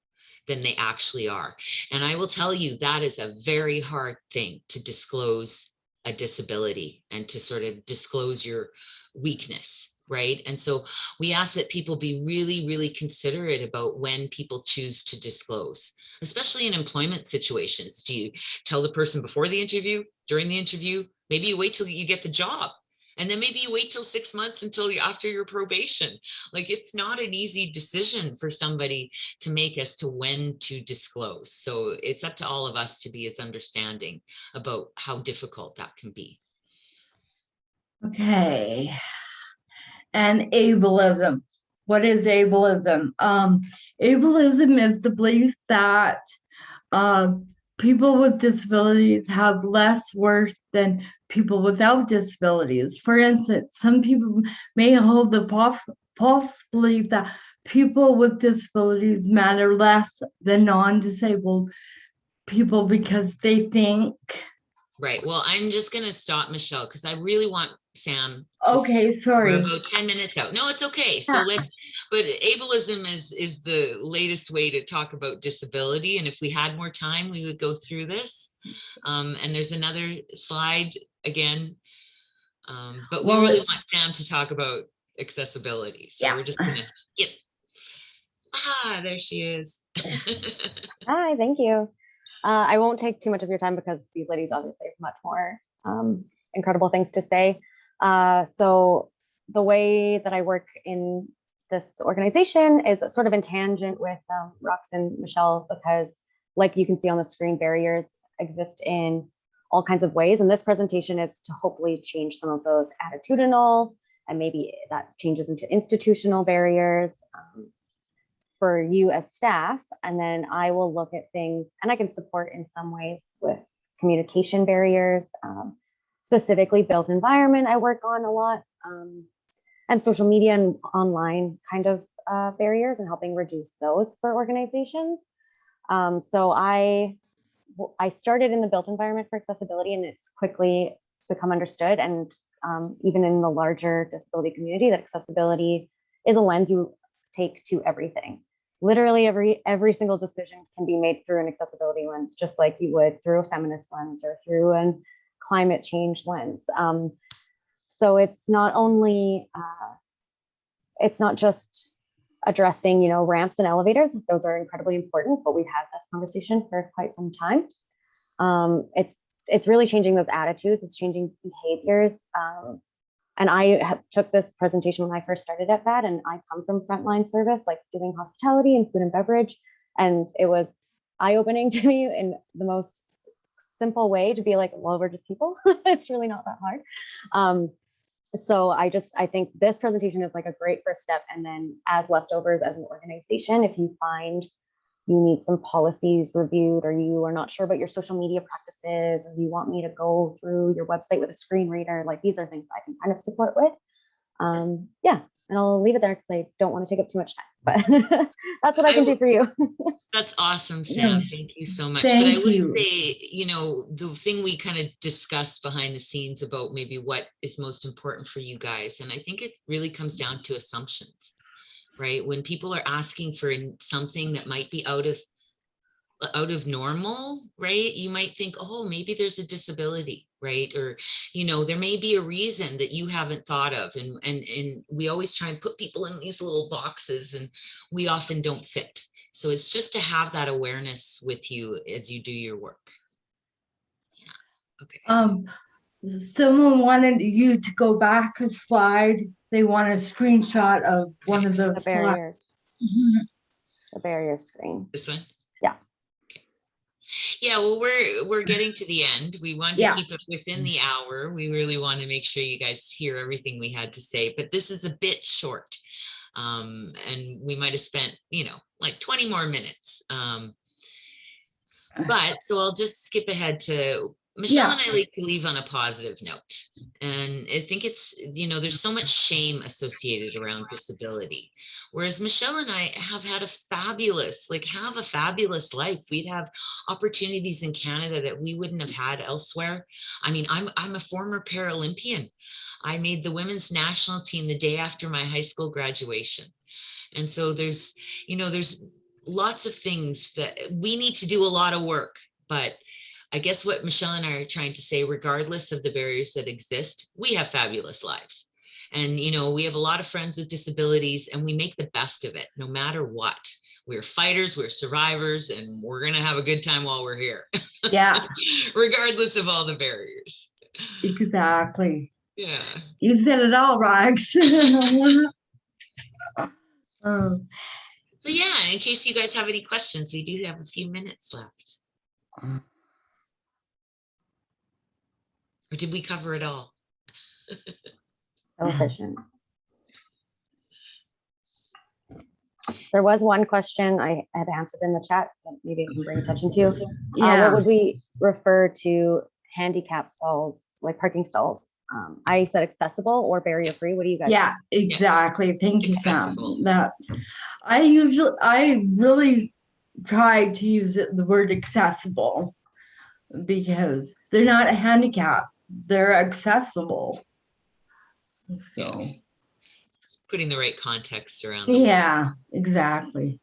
[SPEAKER 2] than they actually are. And I will tell you, that is a very hard thing to disclose a disability and to sort of disclose your weakness. Right. And so we ask that people be really, really considerate about when people choose to disclose, especially in employment situations. Do you tell the person before the interview, during the interview? Maybe you wait till you get the job. And then maybe you wait till 6 months after your probation. Like, it's not an easy decision for somebody to make as to when to disclose. So it's up to all of us to be as understanding about how difficult that can be.
[SPEAKER 3] Okay. And ableism. What is ableism? Ableism is the belief that people with disabilities have less worth than people without disabilities. For instance, some people may hold the false belief that people with disabilities matter less than non-disabled people because they think.
[SPEAKER 2] Right. Well, I'm just going to stop, Michelle, because I really want Sam.
[SPEAKER 3] Okay, sorry.
[SPEAKER 2] We're about 10 minutes out. No, it's okay. So but ableism is the latest way to talk about disability. And if we had more time, we would go through this. And there's another slide again. But we really want Sam to talk about accessibility. So we're just going to skip. There she is.
[SPEAKER 4] Hi, thank you. I won't take too much of your time because these ladies obviously have much more incredible things to say. So the way that I work in this organization is sort of in tangent with Rox and Michelle, because like you can see on the screen, barriers exist in all kinds of ways. And this presentation is to hopefully change some of those attitudinal, and maybe that changes into institutional barriers for you as staff. And then I will look at things, and I can support in some ways with communication barriers, specifically built environment I work on a lot, and social media and online kind of barriers, and helping reduce those for organizations. So I started in the built environment for accessibility, and it's quickly become understood, and even in the larger disability community, that accessibility is a lens you take to everything. Literally every single decision can be made through an accessibility lens, just like you would through a feminist lens or through a climate change lens. So it's not only, it's not just addressing, ramps and elevators. Those are incredibly important, but we've had this conversation for quite some time. It's really changing those attitudes. It's changing behaviors. And I took this presentation when I first started at VAD, and I come from frontline service, like doing hospitality and food and beverage. And it was eye-opening to me in the most simple way to be like, well, we're just people. It's really not that hard. So I think this presentation is like a great first step. And then as leftovers as an organization, if you find you need some policies reviewed, or you are not sure about your social media practices, or you want me to go through your website with a screen reader, like these are things I can kind of support with. Yeah, and I'll leave it there because I don't want to take up too much time, but that's what I can do for you.
[SPEAKER 2] That's awesome, Sam. Thank you so much.
[SPEAKER 3] Thank
[SPEAKER 2] but I would
[SPEAKER 3] you.
[SPEAKER 2] say, the thing we kind of discussed behind the scenes about maybe what is most important for you guys, and I think it really comes down to assumptions. Right? When people are asking for something that might be out of out of normal, right? You might think, oh, maybe there's a disability, right? Or, there may be a reason that you haven't thought of. And we always try and put people in these little boxes, and we often don't fit. So it's just to have that awareness with you as you do your work. Yeah. Okay.
[SPEAKER 3] Someone wanted you to go back a slide. They want a screenshot of one of those
[SPEAKER 4] The
[SPEAKER 3] slides.
[SPEAKER 4] barriers, the barrier screen.
[SPEAKER 2] This one?
[SPEAKER 4] Yeah.
[SPEAKER 2] Okay. Yeah, well, we're getting to the end. We want to
[SPEAKER 3] Yeah.
[SPEAKER 2] keep it within the hour. We really want to make sure you guys hear everything we had to say, but this is a bit short. And we might have spent, like 20 more minutes. But so I'll just skip ahead to Michelle and I like to leave on a positive note. And I think it's, there's so much shame associated around disability. Whereas Michelle and I have had a fabulous life. We'd have opportunities in Canada that we wouldn't have had elsewhere. I mean, I'm a former Paralympian. I made the women's national team the day after my high school graduation. And so there's lots of things that we need to do a lot of work, but I guess what Michelle and I are trying to say, regardless of the barriers that exist, we have fabulous lives. And, we have a lot of friends with disabilities, and we make the best of it, no matter what. We're fighters, we're survivors, and we're going to have a good time while we're here.
[SPEAKER 3] Yeah.
[SPEAKER 2] Regardless of all the barriers.
[SPEAKER 3] Exactly.
[SPEAKER 2] Yeah.
[SPEAKER 3] You said it all, Rox.
[SPEAKER 2] So yeah, in case you guys have any questions, we do have a few minutes left. Or did we cover it all?
[SPEAKER 4] So efficient. There was one question I had answered in the chat that maybe I can bring attention to. What would we refer to handicap stalls, like parking stalls? I said accessible or barrier free. What do you guys
[SPEAKER 3] Yeah,
[SPEAKER 4] think?
[SPEAKER 3] exactly. Thank you, Sam.
[SPEAKER 2] Accessible.
[SPEAKER 3] I really try to use the word accessible because they're not a handicap, they're accessible. So
[SPEAKER 2] Just putting the right context around it.
[SPEAKER 3] yeah, exactly.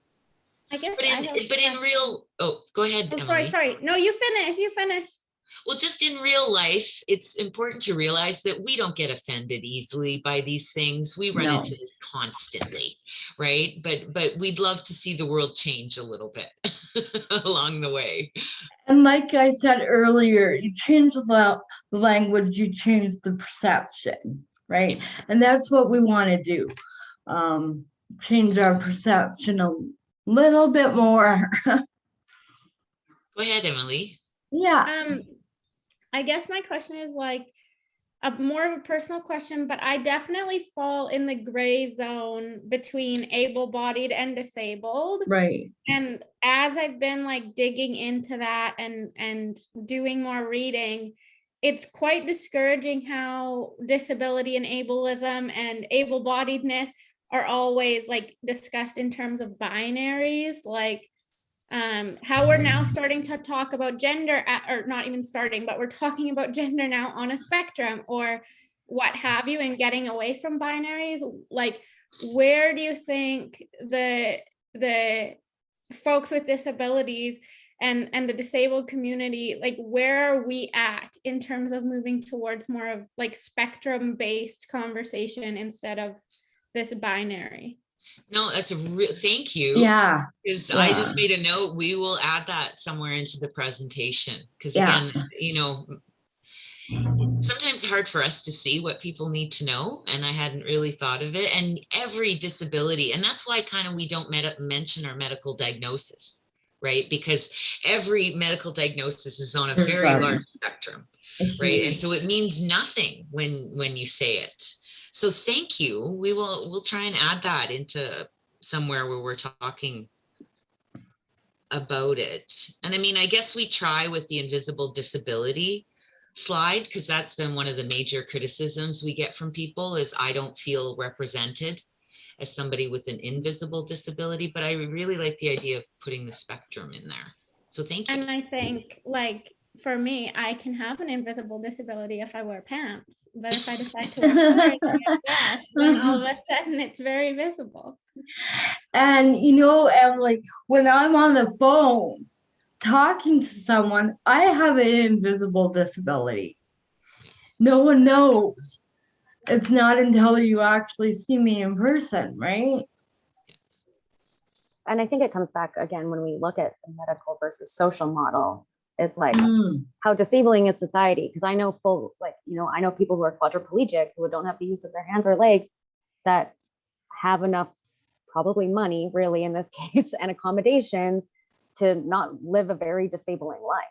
[SPEAKER 1] I guess.
[SPEAKER 2] But in real, go ahead,
[SPEAKER 1] Oh,
[SPEAKER 2] Emily.
[SPEAKER 1] sorry. No, you finish.
[SPEAKER 2] Well, just in real life, it's important to realize that we don't get offended easily by these things. We run into this constantly, right? But we'd love to see the world change a little bit along the way.
[SPEAKER 3] And like I said earlier, you change the language, you change the perception, right? And that's what we want to do. Change our perception a little bit more.
[SPEAKER 2] Go ahead, Emily.
[SPEAKER 3] Yeah.
[SPEAKER 1] I guess my question is like a more of a personal question, but I definitely fall in the gray zone between able-bodied and disabled.
[SPEAKER 3] Right.
[SPEAKER 1] And as I've been like digging into that and doing more reading, it's quite discouraging how disability and ableism and able-bodiedness are always like discussed in terms of binaries, like how we're now starting to talk about gender, or not even starting, but we're talking about gender now on a spectrum or what have you, and getting away from binaries. Like, where do you think the folks with disabilities and the disabled community, like, where are we at in terms of moving towards more of like spectrum-based conversation instead of this binary?
[SPEAKER 2] No, that's a real, thank you.
[SPEAKER 3] Yeah.
[SPEAKER 2] Because I just made a note. We will add that somewhere into the presentation. Because again, sometimes it's hard for us to see what people need to know. And I hadn't really thought of it. And every disability, and that's why kind of we don't mention our medical diagnosis, right? Because every medical diagnosis is on a very large spectrum, right? And so it means nothing when you say it. So thank you. We'll try and add that into somewhere where we're talking about it. And I mean, I guess we try with the invisible disability slide, because that's been one of the major criticisms we get from people is I don't feel represented as somebody with an invisible disability, but I really like the idea of putting the spectrum in there. So thank you.
[SPEAKER 1] And I think, like, for me, I can have an invisible disability if I wear pants, but if I decide to wear shorts, then all of a sudden it's very visible.
[SPEAKER 3] And Emily, when I'm on the phone, talking to someone, I have an invisible disability. No one knows. It's not until you actually see me in person, right?
[SPEAKER 4] And I think it comes back again when we look at the medical versus social model. It's like how disabling is society? Because I know I know people who are quadriplegic who don't have the use of their hands or legs that have enough, probably money, really in this case, and accommodations to not live a very disabling life.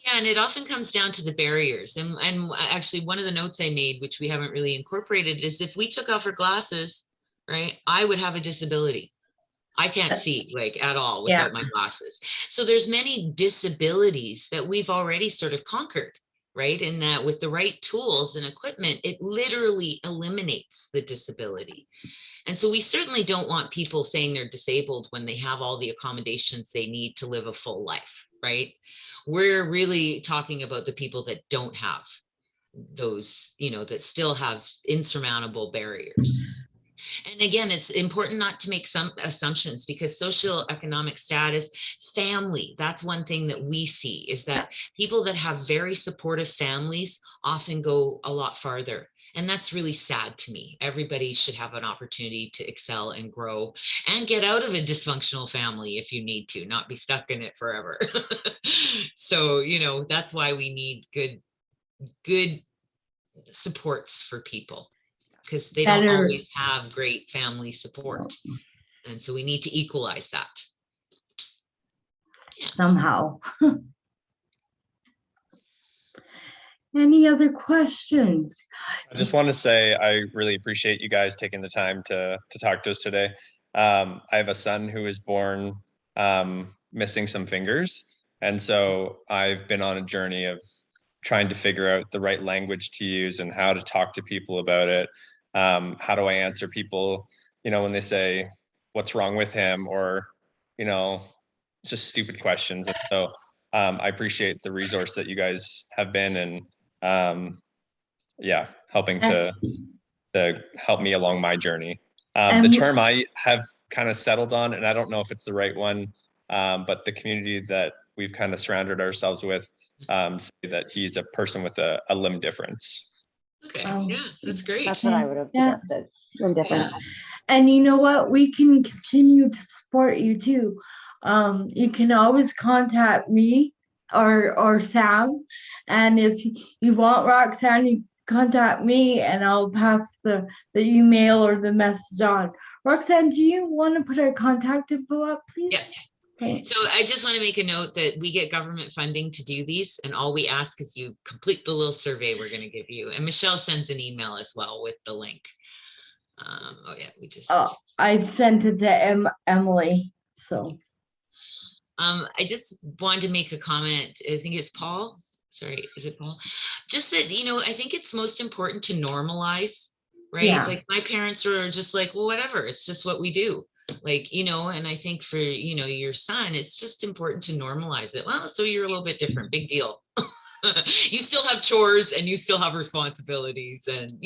[SPEAKER 2] Yeah, and it often comes down to the barriers. And actually, one of the notes I made, which we haven't really incorporated, is if we took off our glasses, right, I would have a disability. I can't see like at all without my glasses. So there's many disabilities that we've already sort of conquered, right? And that with the right tools and equipment, it literally eliminates the disability. And so we certainly don't want people saying they're disabled when they have all the accommodations they need to live a full life, right? We're really talking about the people that don't have those, that still have insurmountable barriers. And again, it's important not to make some assumptions, because social economic status, family, that's one thing that we see, is that people that have very supportive families often go a lot farther. And that's really sad to me. Everybody should have an opportunity to excel and grow and get out of a dysfunctional family if you need to, not be stuck in it forever. So, that's why we need good supports for people, because they don't always have great family support. And so we need to equalize that. Yeah.
[SPEAKER 3] Somehow. Any other questions?
[SPEAKER 5] I just want to say I really appreciate you guys taking the time to talk to us today. I have a son who was born missing some fingers. And so I've been on a journey of trying to figure out the right language to use and how to talk to people about it. How do I answer people, when they say, what's wrong with him? Or, just stupid questions. And so I appreciate the resource that you guys have been, and helping to help me along my journey. The term I have kind of settled on, and I don't know if it's the right one, but the community that we've kind of surrounded ourselves with say that he's a person with a limb difference.
[SPEAKER 2] Okay, yeah, that's great.
[SPEAKER 4] That's what I would have suggested. Limb difference.
[SPEAKER 3] Yeah. And you know what? We can continue to support you too. You can always contact me or Sam. And if you want Roxanne, you contact me and I'll pass the email or the message on. Roxanne, do you want to put our contact info up, please?
[SPEAKER 2] Yeah.
[SPEAKER 3] Okay.
[SPEAKER 2] So I just want to make a note that we get government funding to do these, and all we ask is you complete the little survey we're going to give you. And Michelle sends an email as well with the link.
[SPEAKER 3] I sent it to Emily. So
[SPEAKER 2] I just wanted to make a comment. I think it's Paul. Sorry, is it Paul? Just that, I think it's most important to normalize, right?
[SPEAKER 3] Yeah.
[SPEAKER 2] Like my parents were just like, well, whatever, it's just what we do. Like, and I think for, your son, it's just important to normalize it. Well, so you're a little bit different, big deal. You still have chores and you still have responsibilities and,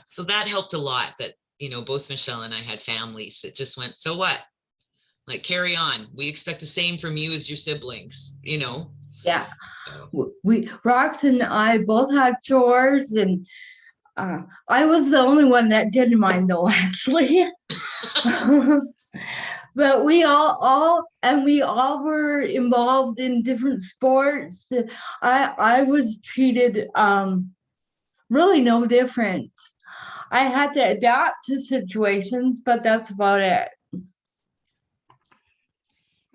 [SPEAKER 2] so that helped a lot that, both Michelle and I had families that just went, so what? Like, carry on. We expect the same from you as your siblings,
[SPEAKER 3] Yeah. So. Rox and I both had chores, and I was the only one that didn't mind though, actually. But we all were involved in different sports. I was treated really no different. I had to adapt to situations, but that's about it.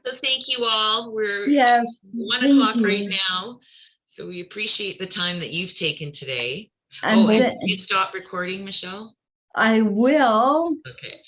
[SPEAKER 2] So thank you all. We're 1 o'clock right now. So we appreciate the time that you've taken today. And you stop recording, Michelle?
[SPEAKER 3] I will.
[SPEAKER 2] Okay.